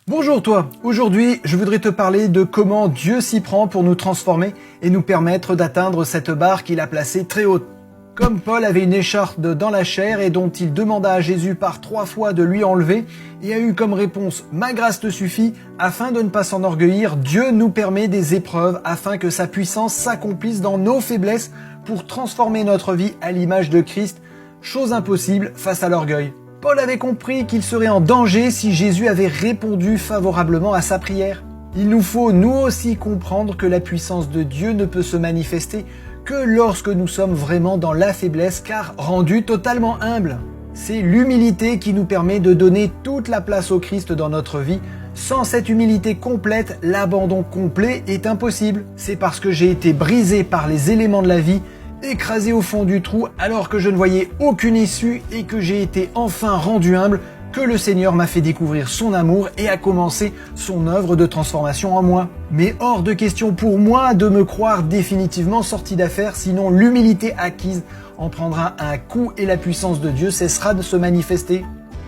Bonjour toi, aujourd'hui je voudrais te parler de comment Dieu s'y prend pour nous transformer et nous permettre d'atteindre cette barre qu'il a placée très haute. Comme Paul avait une écharpe dans la chair et dont il demanda à Jésus par 3 fois de lui enlever et a eu comme réponse « Ma grâce te suffit » afin de ne pas s'enorgueillir, Dieu nous permet des épreuves afin que sa puissance s'accomplisse dans nos faiblesses pour transformer notre vie à l'image de Christ, chose impossible face à l'orgueil. Paul avait compris qu'il serait en danger si Jésus avait répondu favorablement à sa prière. Il nous faut nous aussi comprendre que la puissance de Dieu ne peut se manifester que lorsque nous sommes vraiment dans la faiblesse car rendus totalement humbles. C'est l'humilité qui nous permet de donner toute la place au Christ dans notre vie. Sans cette humilité complète, l'abandon complet est impossible. C'est parce que j'ai été brisé par les éléments de la vie, écrasé au fond du trou alors que je ne voyais aucune issue et que j'ai été enfin rendu humble, que le Seigneur m'a fait découvrir son amour et a commencé son œuvre de transformation en moi. Mais hors de question pour moi de me croire définitivement sorti d'affaire, sinon l'humilité acquise en prendra un coup et la puissance de Dieu cessera de se manifester.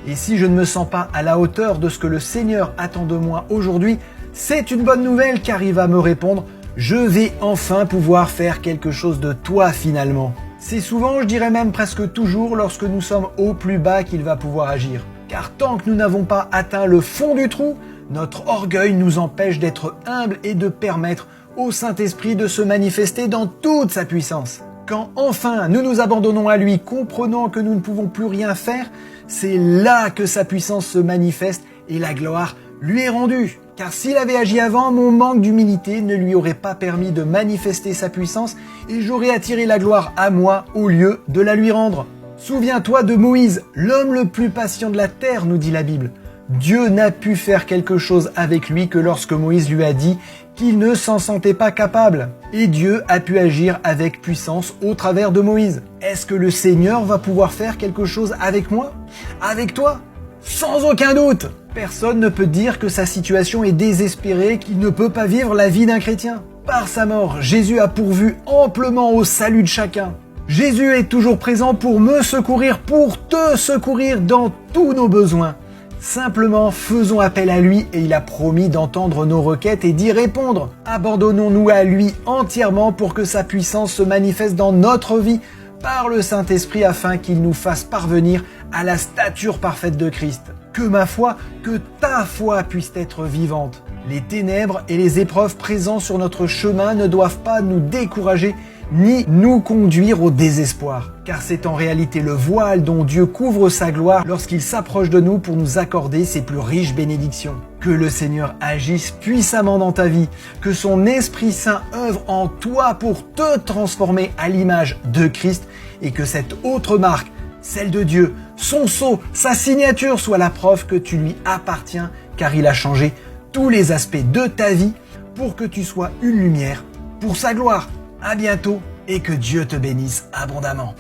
Et si je ne me sens pas à la hauteur de ce que le Seigneur attend de moi aujourd'hui, c'est une bonne nouvelle car il va me répondre « Je vais enfin pouvoir faire quelque chose de toi finalement ». C'est souvent, je dirais même presque toujours, lorsque nous sommes au plus bas qu'il va pouvoir agir. Car tant que nous n'avons pas atteint le fond du trou, notre orgueil nous empêche d'être humbles et de permettre au Saint-Esprit de se manifester dans toute sa puissance. Quand enfin nous nous abandonnons à lui, comprenant que nous ne pouvons plus rien faire, c'est là que sa puissance se manifeste et la gloire lui est rendue. Car s'il avait agi avant, mon manque d'humilité ne lui aurait pas permis de manifester sa puissance et j'aurais attiré la gloire à moi au lieu de la lui rendre. Souviens-toi de Moïse, l'homme le plus patient de la terre, nous dit la Bible. Dieu n'a pu faire quelque chose avec lui que lorsque Moïse lui a dit qu'il ne s'en sentait pas capable. Et Dieu a pu agir avec puissance au travers de Moïse. Est-ce que le Seigneur va pouvoir faire quelque chose avec moi? Avec toi? Sans aucun doute! Personne ne peut dire que sa situation est désespérée, qu'il ne peut pas vivre la vie d'un chrétien. Par sa mort, Jésus a pourvu amplement au salut de chacun. Jésus est toujours présent pour me secourir, pour te secourir dans tous nos besoins. Simplement, faisons appel à lui et il a promis d'entendre nos requêtes et d'y répondre. Abandonnons-nous à lui entièrement pour que sa puissance se manifeste dans notre vie par le Saint-Esprit afin qu'il nous fasse parvenir à la stature parfaite de Christ. Que ma foi, que ta foi puisse être vivante. Les ténèbres et les épreuves présentes sur notre chemin ne doivent pas nous décourager ni nous conduire au désespoir. Car c'est en réalité le voile dont Dieu couvre sa gloire lorsqu'il s'approche de nous pour nous accorder ses plus riches bénédictions. Que le Seigneur agisse puissamment dans ta vie, que son Esprit Saint œuvre en toi pour te transformer à l'image de Christ et que cette autre marque, celle de Dieu, son sceau, sa signature soit la preuve que tu lui appartiens car il a changé tous les aspects de ta vie pour que tu sois une lumière pour sa gloire. À bientôt et que Dieu te bénisse abondamment.